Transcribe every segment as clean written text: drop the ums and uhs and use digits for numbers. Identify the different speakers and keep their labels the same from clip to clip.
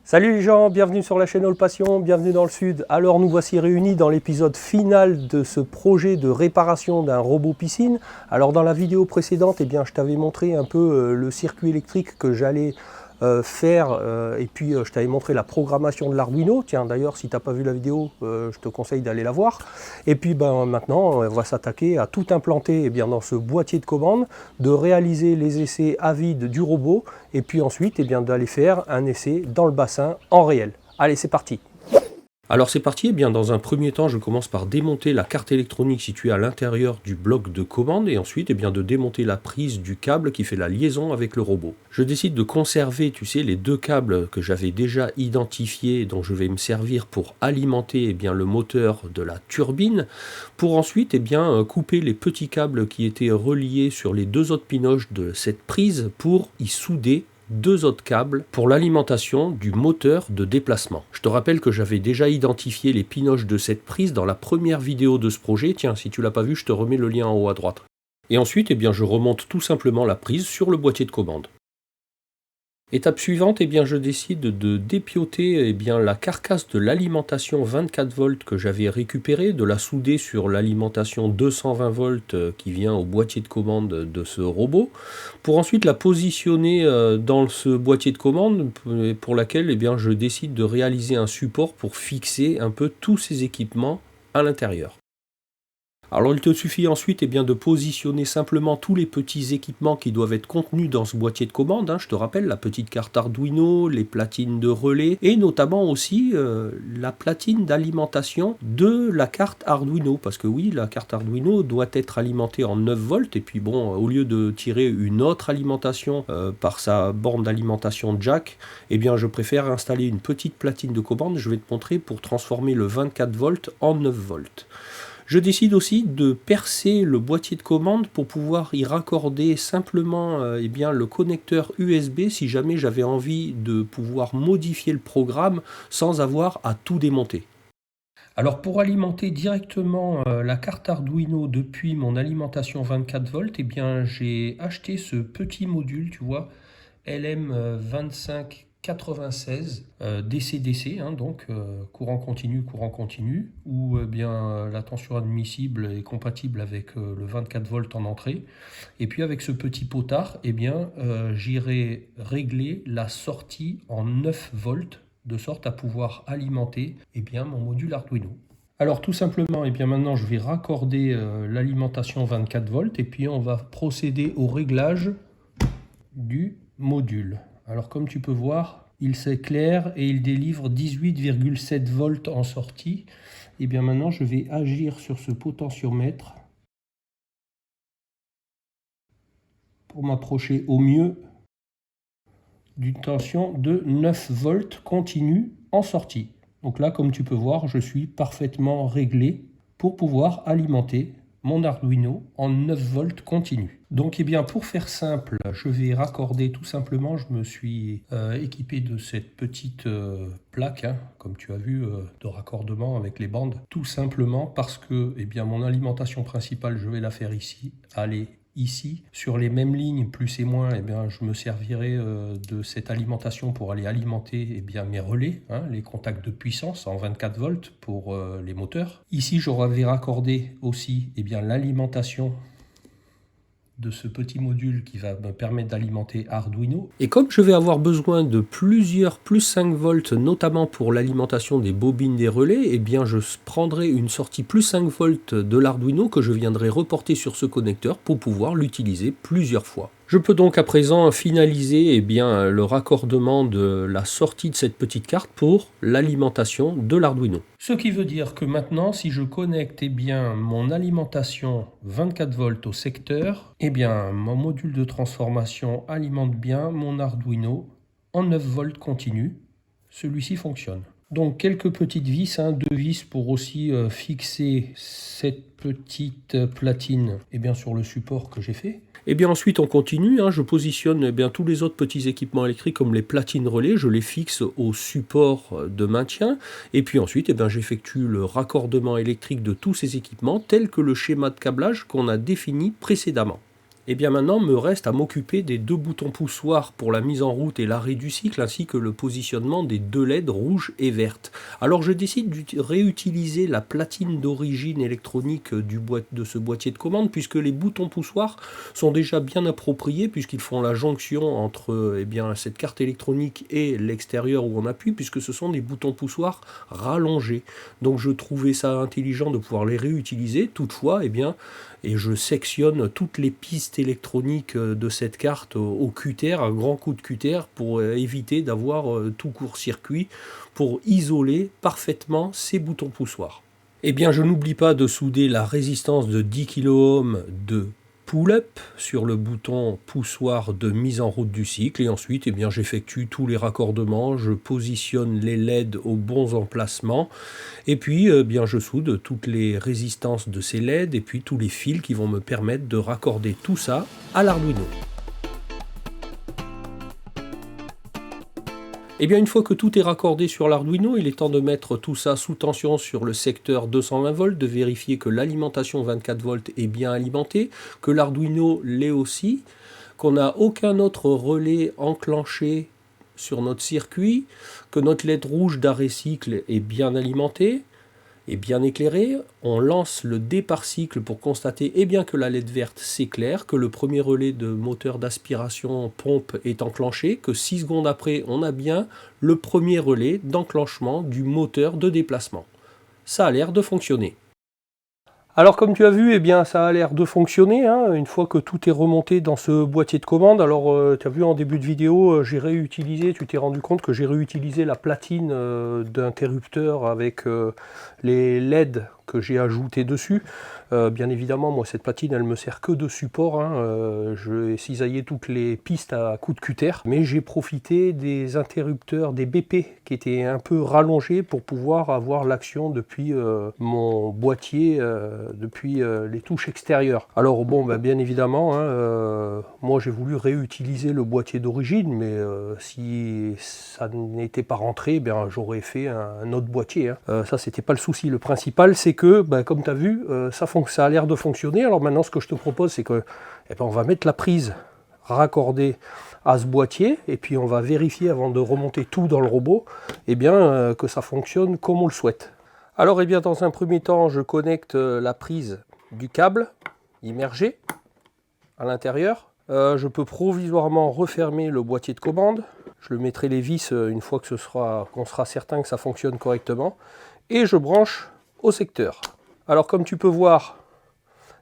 Speaker 1: Salut les gens, bienvenue sur la chaîne All Passion, bienvenue dans le Sud. Alors nous voici réunis dans l'épisode final de ce projet de réparation d'un robot piscine. Alors dans la vidéo précédente, je t'avais montré un peu le circuit électrique que j'allais faire et puis je t'avais montré la programmation de l'Arduino. Tiens d'ailleurs si tu n'as pas vu la vidéo, je te conseille d'aller la voir. Et puis maintenant on va s'attaquer à tout implanter dans ce boîtier de commande, de réaliser les essais à vide du robot et puis ensuite d'aller faire un essai dans le bassin en réel. Allez, c'est parti! Alors c'est parti, dans un premier temps je commence par démonter la carte électronique située à l'intérieur du bloc de commande et ensuite de démonter la prise du câble qui fait la liaison avec le robot. Je décide de conserver, tu sais, les deux câbles que j'avais déjà identifiés dont je vais me servir pour alimenter le moteur de la turbine, pour ensuite couper les petits câbles qui étaient reliés sur les deux autres pinoches de cette prise pour y souder deux autres câbles pour l'alimentation du moteur de déplacement. Je te rappelle que j'avais déjà identifié les pinoches de cette prise dans la première vidéo de ce projet. Tiens, si tu l'as pas vu, je te remets le lien en haut à droite. Et ensuite, je remonte tout simplement la prise sur le boîtier de commande. Étape suivante, je décide de dépioter la carcasse de l'alimentation 24 volts que j'avais récupérée, de la souder sur l'alimentation 220 volts qui vient au boîtier de commande de ce robot, pour ensuite la positionner dans ce boîtier de commande pour laquelle je décide de réaliser un support pour fixer un peu tous ces équipements à l'intérieur. Alors il te suffit ensuite de positionner simplement tous les petits équipements qui doivent être contenus dans ce boîtier de commande. Je te rappelle la petite carte Arduino, les platines de relais et notamment aussi la platine d'alimentation de la carte Arduino. Parce que oui, la carte Arduino doit être alimentée en 9 volts et puis au lieu de tirer une autre alimentation par sa borne d'alimentation jack, je préfère installer une petite platine de commande, je vais te montrer, pour transformer le 24 volts en 9 volts. Je décide aussi de percer le boîtier de commande pour pouvoir y raccorder simplement le connecteur USB si jamais j'avais envie de pouvoir modifier le programme sans avoir à tout démonter. Alors pour alimenter directement la carte Arduino depuis mon alimentation 24 volts, j'ai acheté ce petit module, tu vois, LM2596 DC-DC, donc courant continu, où la tension admissible est compatible avec le 24 volts en entrée. Et puis avec ce petit potard, j'irai régler la sortie en 9 volts, de sorte à pouvoir alimenter mon module Arduino. Alors tout simplement, maintenant je vais raccorder l'alimentation 24 volts et puis on va procéder au réglage du module. Alors comme tu peux voir, il s'éclaire et il délivre 18,7 volts en sortie. Maintenant je vais agir sur ce potentiomètre pour m'approcher au mieux d'une tension de 9 volts continue en sortie. Donc là, comme tu peux voir, je suis parfaitement réglé pour pouvoir alimenter mon Arduino en 9 volts continu. Donc pour faire simple, je vais raccorder tout simplement, je me suis équipé de cette petite plaque, comme tu as vu, de raccordement avec les bandes, tout simplement parce que mon alimentation principale, je vais la faire ici, ici, sur les mêmes lignes, plus et moins, je me servirai de cette alimentation pour aller alimenter mes relais, les contacts de puissance en 24 volts pour les moteurs. Ici, j'aurais raccordé aussi l'alimentation de ce petit module qui va me permettre d'alimenter Arduino. Et comme je vais avoir besoin de plusieurs plus 5 volts, notamment pour l'alimentation des bobines des relais, je prendrai une sortie plus 5 volts de l'Arduino que je viendrai reporter sur ce connecteur pour pouvoir l'utiliser plusieurs fois. Je peux donc à présent finaliser le raccordement de la sortie de cette petite carte pour l'alimentation de l'Arduino. Ce qui veut dire que maintenant, si je connecte mon alimentation 24 volts au secteur, mon module de transformation alimente bien mon Arduino en 9 volts continu. Celui-ci fonctionne. Donc quelques petites vis, deux vis pour aussi fixer cette petite platine sur le support que j'ai fait. Ensuite on continue, je positionne tous les autres petits équipements électriques comme les platines relais, je les fixe au support de maintien et puis ensuite j'effectue le raccordement électrique de tous ces équipements tel que le schéma de câblage qu'on a défini précédemment. Et bien maintenant, me reste à m'occuper des deux boutons poussoirs pour la mise en route et l'arrêt du cycle, ainsi que le positionnement des deux LED rouges et vertes. Alors je décide de réutiliser la platine d'origine électronique de ce boîtier de commande, puisque les boutons poussoirs sont déjà bien appropriés, puisqu'ils font la jonction entre cette carte électronique et l'extérieur où on appuie, puisque ce sont des boutons poussoirs rallongés. Donc je trouvais ça intelligent de pouvoir les réutiliser. Toutefois, et je sectionne toutes les pistes électroniques de cette carte au cutter, un grand coup de cutter, pour éviter d'avoir tout court-circuit, pour isoler parfaitement ces boutons poussoirs. Eh bien, je n'oublie pas de souder la résistance de 10 kΩ de pull-up sur le bouton poussoir de mise en route du cycle, et ensuite j'effectue tous les raccordements, je positionne les LED aux bons emplacements, et puis je soude toutes les résistances de ces LED et puis tous les fils qui vont me permettre de raccorder tout ça à l'Arduino. Et bien une fois que tout est raccordé sur l'Arduino, il est temps de mettre tout ça sous tension sur le secteur 220 volts, de vérifier que l'alimentation 24 volts est bien alimentée, que l'Arduino l'est aussi, qu'on n'a aucun autre relais enclenché sur notre circuit, que notre LED rouge d'arrêt cycle est bien alimentée et bien éclairé. On lance le départ cycle pour constater que la LED verte s'éclaire, que le premier relais de moteur d'aspiration pompe est enclenché, que 6 secondes après on a bien le premier relais d'enclenchement du moteur de déplacement. Ça a l'air de fonctionner. Alors comme tu as vu, ça a l'air de fonctionner, hein, une fois que tout est remonté dans ce boîtier de commande. Alors tu as vu en début de vidéo, j'ai réutilisé, tu t'es rendu compte que j'ai réutilisé la platine d'interrupteur avec les LED que j'ai ajouté dessus. Bien évidemment, moi cette platine elle me sert que de support, hein. J'ai cisaillé toutes les pistes à coups de cutter, mais j'ai profité des interrupteurs, des BP qui étaient un peu rallongés pour pouvoir avoir l'action depuis mon boîtier, depuis les touches extérieures. Alors bon, bien évidemment, hein, moi j'ai voulu réutiliser le boîtier d'origine, mais si ça n'était pas rentré, j'aurais fait un autre boîtier, hein. Ça c'était pas le souci. Le principal c'est que, comme tu as vu, ça a l'air de fonctionner. Alors maintenant ce que je te propose c'est que on va mettre la prise raccordée à ce boîtier et puis on va vérifier avant de remonter tout dans le robot que ça fonctionne comme on le souhaite. Alors dans un premier temps je connecte la prise du câble immergé à l'intérieur. Je peux provisoirement refermer le boîtier de commande. Je le mettrai les vis une fois que qu'on sera certain que ça fonctionne correctement. Et je branche au secteur. Alors comme tu peux voir,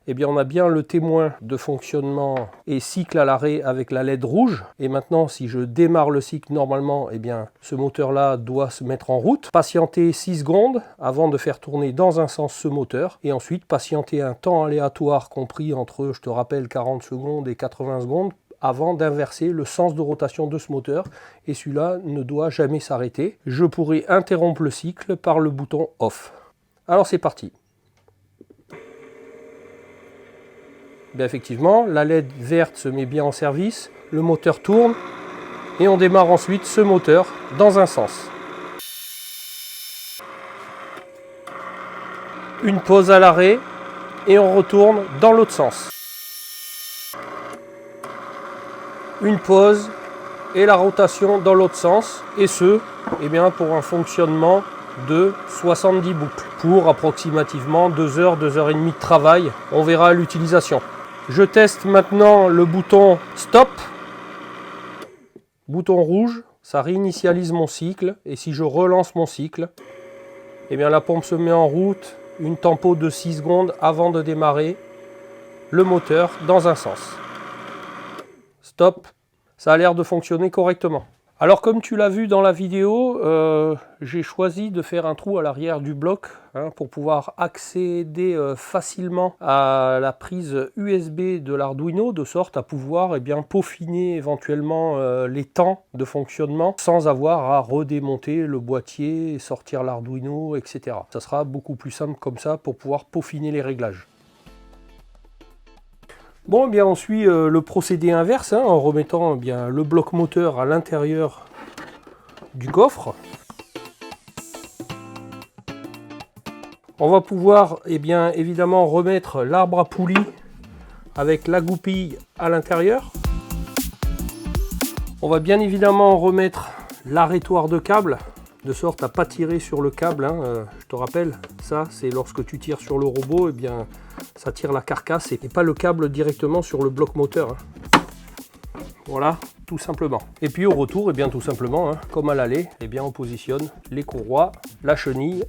Speaker 1: on a bien le témoin de fonctionnement et cycle à l'arrêt avec la LED rouge. Et maintenant, si je démarre le cycle normalement, ce moteur-là doit se mettre en route. Patienter 6 secondes avant de faire tourner dans un sens ce moteur. Et ensuite, patienter un temps aléatoire compris entre, je te rappelle, 40 secondes et 80 secondes avant d'inverser le sens de rotation de ce moteur. Et celui-là ne doit jamais s'arrêter. Je pourrai interrompre le cycle par le bouton OFF. Alors c'est parti. Effectivement, la LED verte se met bien en service, le moteur tourne et on démarre ensuite ce moteur dans un sens. Une pause à l'arrêt et on retourne dans l'autre sens. Une pause et la rotation dans l'autre sens, et ce, pour un fonctionnement de 70 boucles pour approximativement 2 heures, 2 heures et demie de travail. On verra l'utilisation. Je teste maintenant le bouton stop, bouton rouge, ça réinitialise mon cycle, et si je relance mon cycle, la pompe se met en route, une tempo de 6 secondes avant de démarrer le moteur dans un sens. Stop, ça a l'air de fonctionner correctement. Alors comme tu l'as vu dans la vidéo, j'ai choisi de faire un trou à l'arrière du bloc pour pouvoir accéder facilement à la prise USB de l'Arduino, de sorte à pouvoir peaufiner éventuellement les temps de fonctionnement sans avoir à redémonter le boîtier, sortir l'Arduino, etc. Ça sera beaucoup plus simple comme ça pour pouvoir peaufiner les réglages. Bon, on suit le procédé inverse en remettant le bloc moteur à l'intérieur du coffre. On va pouvoir évidemment remettre l'arbre à poulie avec la goupille à l'intérieur. On va bien évidemment remettre l'arrêtoir de câble, de sorte à ne pas tirer sur le câble. Je te rappelle, ça c'est lorsque tu tires sur le robot, et bien ça tire la carcasse et pas le câble directement sur le bloc moteur. Voilà, tout simplement. Et puis au retour, et bien tout simplement, comme à l'aller, et bien on positionne les courroies, la chenille.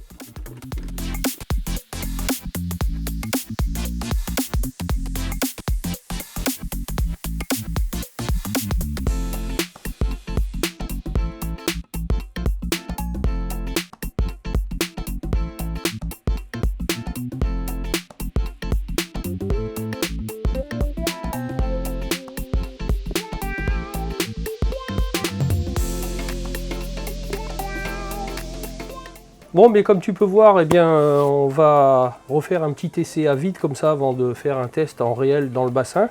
Speaker 1: Bon, mais comme tu peux voir, eh bien, on va refaire un petit essai à vide comme ça avant de faire un test en réel dans le bassin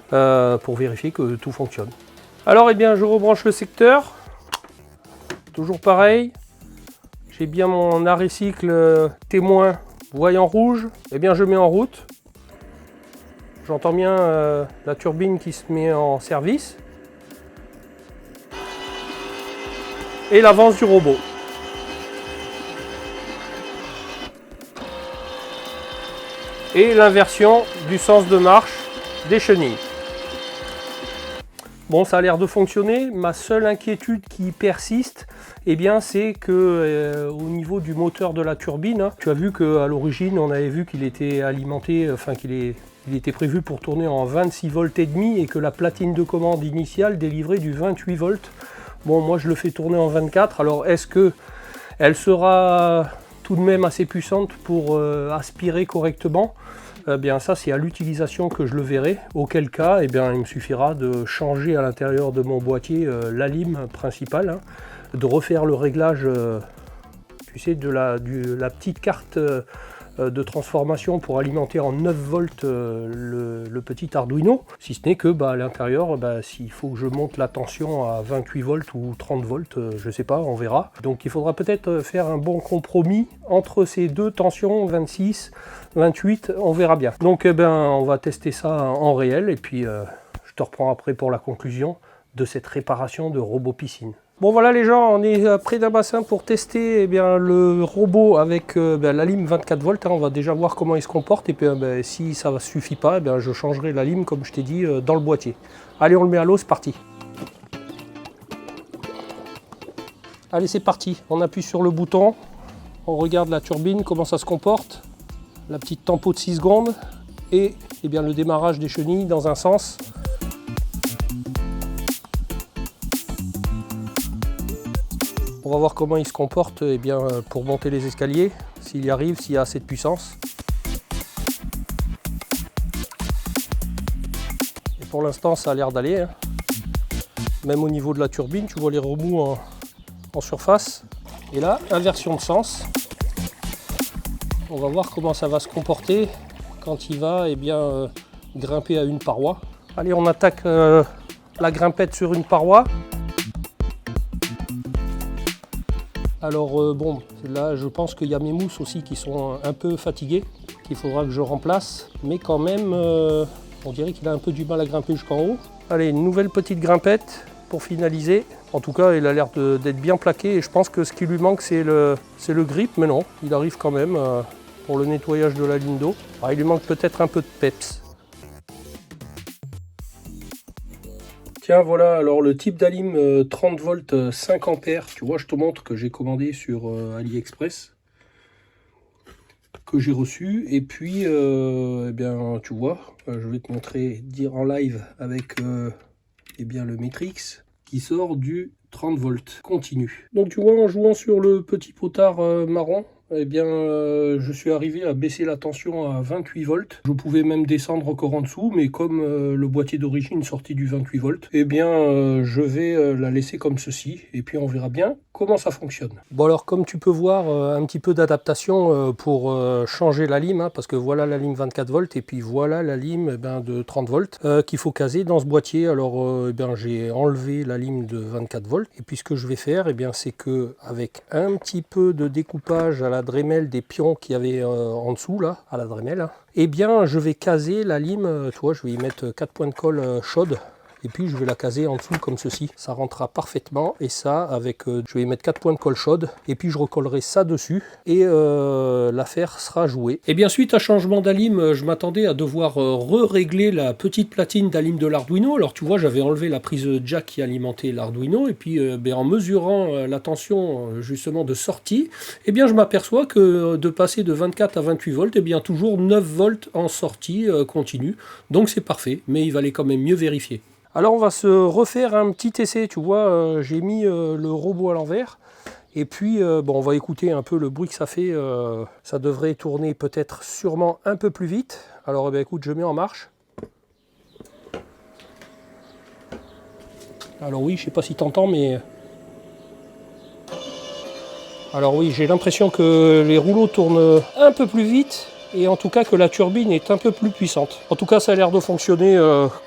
Speaker 1: pour vérifier que tout fonctionne. Alors, eh bien, je rebranche le secteur. Toujours pareil. J'ai bien mon arrêt cycle témoin voyant rouge. Eh bien, je mets en route. J'entends bien la turbine qui se met en service. Et l'avance du robot. Et l'inversion du sens de marche des chenilles. Bon, ça a l'air de fonctionner. Ma seule inquiétude qui persiste, eh bien, c'est que au niveau du moteur de la turbine, tu as vu qu'à l'origine, on avait vu qu'il était alimenté, enfin qu'il était prévu pour tourner en 26 volts et demi et que la platine de commande initiale délivrait du 28 volts. Bon, moi je le fais tourner en 24. Alors, est-ce que elle sera tout de même assez puissante pour aspirer correctement? Bien ça c'est à l'utilisation que je le verrai, auquel cas il me suffira de changer à l'intérieur de mon boîtier la lime principale, de refaire le réglage tu sais, de la petite carte de transformation pour alimenter en 9 volts le petit Arduino, si ce n'est que à l'intérieur, s'il faut que je monte la tension à 28 volts ou 30 volts, je sais pas, on verra. Donc il faudra peut-être faire un bon compromis entre ces deux tensions, 26, 28, on verra bien. Donc on va tester ça en réel et puis je te reprends après pour la conclusion de cette réparation de robot piscine. Bon voilà les gens, on est près d'un bassin pour tester le robot avec la lime 24 volts. On va déjà voir comment il se comporte et puis si ça ne suffit pas, je changerai la lime comme je t'ai dit dans le boîtier. Allez, on le met à l'eau, c'est parti. Allez, c'est parti, on appuie sur le bouton, on regarde la turbine, comment ça se comporte, la petite tempo de 6 secondes et le démarrage des chenilles dans un sens. On va voir comment il se comporte pour monter les escaliers, s'il y arrive, s'il y a assez de puissance. Et pour l'instant, ça a l'air d'aller. Même au niveau de la turbine, tu vois les remous en surface. Et là, inversion de sens. On va voir comment ça va se comporter quand il va grimper à une paroi. Allez, on attaque la grimpette sur une paroi. Alors bon, là je pense qu'il y a mes mousses aussi qui sont un peu fatiguées, qu'il faudra que je remplace, mais quand même on dirait qu'il a un peu du mal à grimper jusqu'en haut. Allez, une nouvelle petite grimpette pour finaliser. En tout cas, il a l'air d'être bien plaqué et je pense que ce qui lui manque c'est le grip, mais non, il arrive quand même pour le nettoyage de la ligne d'eau. Il lui manque peut-être un peu de peps. Tiens, voilà, alors le type d'Alim 30 volts 5 ampères, tu vois, je te montre que j'ai commandé sur AliExpress, que j'ai reçu, et puis, tu vois, je vais te montrer, dire en live avec le Matrix, qui sort du 30 volts continu. Donc tu vois, en jouant sur le petit potard marron, je suis arrivé à baisser la tension à 28 volts. Je pouvais même descendre encore en dessous, mais comme le boîtier d'origine sortit du 28 volts, je vais la laisser comme ceci, et puis on verra bien comment ça fonctionne. Bon alors, comme tu peux voir, un petit peu d'adaptation pour changer la lime, parce que voilà la lime 24 volts, et puis voilà la lime de 30 volts qu'il faut caser dans ce boîtier. Alors j'ai enlevé la lime de 24 volts, et puis ce que je vais faire, c'est que avec un petit peu de découpage à la Dremel des pions qu'il y avait en dessous, là, à la Dremel, eh bien je vais caser la lime, tu vois, je vais y mettre 4 points de colle chaude. Et puis je vais la caser en dessous comme ceci. Ça rentrera parfaitement. Et ça, avec, je vais y mettre 4 points de colle chaude. Et puis je recollerai ça dessus. Et l'affaire sera jouée. Et bien suite à changement d'alim, je m'attendais à devoir régler la petite platine d'alim de l'Arduino. Alors tu vois, j'avais enlevé la prise jack qui alimentait l'Arduino. Et puis en mesurant la tension justement de sortie, eh bien je m'aperçois que de passer de 24 à 28 volts, eh bien toujours 9 volts en sortie continue. Donc c'est parfait. Mais il valait quand même mieux vérifier. Alors on va se refaire un petit essai, tu vois, j'ai mis le robot à l'envers, et puis bon, on va écouter un peu le bruit que ça fait, ça devrait tourner peut-être sûrement un peu plus vite. Alors écoute, je mets en marche. Alors oui, je sais pas si tu entends, mais... Alors oui, j'ai l'impression que les rouleaux tournent un peu plus vite. Et en tout cas que la turbine est un peu plus puissante. En tout cas, ça a l'air de fonctionner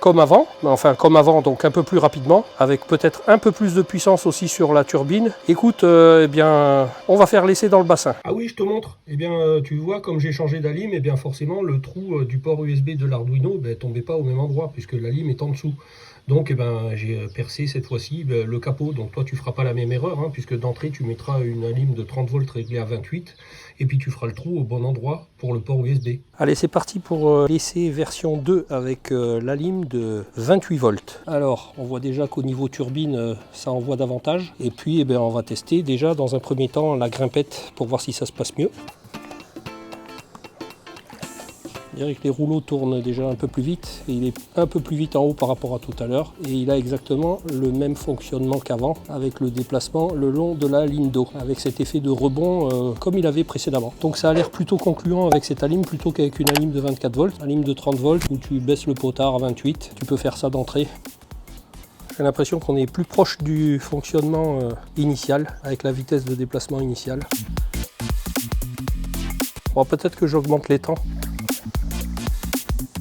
Speaker 1: comme avant, enfin comme avant, donc un peu plus rapidement, avec peut-être un peu plus de puissance aussi sur la turbine. Écoute, eh bien, on va faire l'essai dans le bassin. Ah oui, je te montre. Eh bien, tu vois, comme j'ai changé d'alim, eh bien forcément, le trou du port USB de l'Arduino ne tombait pas au même endroit, puisque la lime est en dessous. Donc, eh ben, j'ai percé cette fois-ci le capot. Donc, toi, tu ne feras pas la même erreur, hein, puisque d'entrée, tu mettras une lime de 30 volts réglée à 28. Et puis, tu feras le trou au bon endroit pour le port USB. Allez, c'est parti pour l'essai version 2 avec la lime de 28 volts. Alors, on voit déjà qu'au niveau turbine, ça envoie davantage. Et puis, eh ben, on va tester déjà dans un premier temps la grimpette pour voir si ça se passe mieux. Je dirais que les rouleaux tournent déjà un peu plus vite, et il est un peu plus vite en haut par rapport à tout à l'heure, et il a exactement le même fonctionnement qu'avant, avec le déplacement le long de la ligne d'eau, avec cet effet de rebond comme il avait précédemment. Donc ça a l'air plutôt concluant avec cette alim plutôt qu'avec une alim de 24 volts, alim de 30 volts où tu baisses le potard à 28, tu peux faire ça d'entrée. J'ai l'impression qu'on est plus proche du fonctionnement initial, avec la vitesse de déplacement initiale. Bon, peut-être que j'augmente les temps.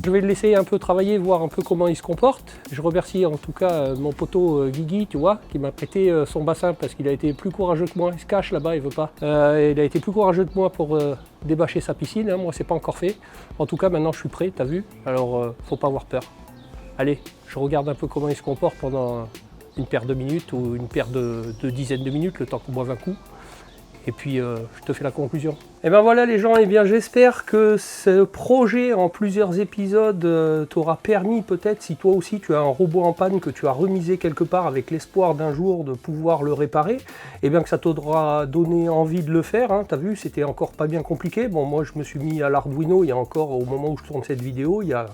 Speaker 1: Je vais le laisser un peu travailler, voir un peu comment il se comporte. Je remercie en tout cas mon poteau Guigui, tu vois, qui m'a prêté son bassin parce qu'il a été plus courageux que moi. Il se cache là-bas, il veut pas. Il a été plus courageux que moi pour débâcher sa piscine. Hein. Moi, c'est pas encore fait. En tout cas, maintenant, je suis prêt, t'as vu. Alors, faut pas avoir peur. Allez, je regarde un peu comment il se comporte pendant une paire de minutes ou une paire de dizaines de minutes, le temps qu'on boive un coup. Et puis je te fais la conclusion. Et ben voilà les gens, et bien j'espère que ce projet en plusieurs épisodes t'aura permis peut-être, si toi aussi tu as un robot en panne que tu as remisé quelque part avec l'espoir d'un jour de pouvoir le réparer, et bien que ça t'aura donné envie de le faire, hein. T'as vu, c'était encore pas bien compliqué. Bon, moi je me suis mis à l'Arduino il y a encore, au moment où je tourne cette vidéo, il y a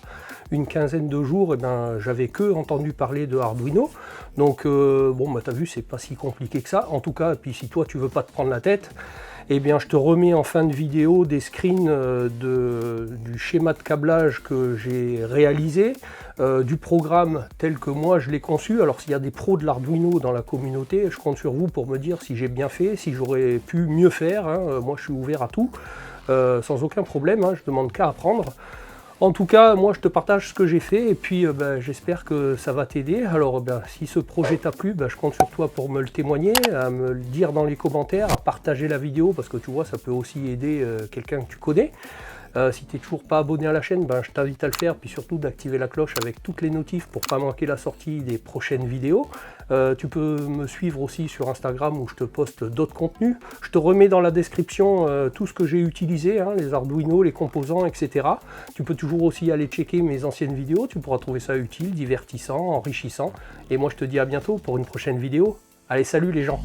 Speaker 1: une quinzaine de jours, et ben j'avais que entendu parler de Arduino. Donc bon, bah, t'as vu, c'est pas si compliqué que ça. En tout cas, et puis si toi tu veux pas te prendre la tête, eh bien je te remets en fin de vidéo des screens du schéma de câblage que j'ai réalisé, du programme tel que moi je l'ai conçu. Alors s'il y a des pros de l'Arduino dans la communauté, je compte sur vous pour me dire si j'ai bien fait, si j'aurais pu mieux faire, hein. Moi je suis ouvert à tout, sans aucun problème, hein. Je demande qu'à apprendre. En tout cas, moi je te partage ce que j'ai fait et puis j'espère que ça va t'aider. Alors si ce projet t'a plu, je compte sur toi pour me le témoigner, à me le dire dans les commentaires, à partager la vidéo parce que tu vois, ça peut aussi aider quelqu'un que tu connais. Si tu n'es toujours pas abonné à la chaîne, je t'invite à le faire, puis surtout d'activer la cloche avec toutes les notifs pour ne pas manquer la sortie des prochaines vidéos. Tu peux me suivre aussi sur Instagram où je te poste d'autres contenus. Je te remets dans la description tout ce que j'ai utilisé, hein, les Arduino, les composants, etc. Tu peux toujours aussi aller checker mes anciennes vidéos, tu pourras trouver ça utile, divertissant, enrichissant. Et moi je te dis à bientôt pour une prochaine vidéo. Allez, salut les gens!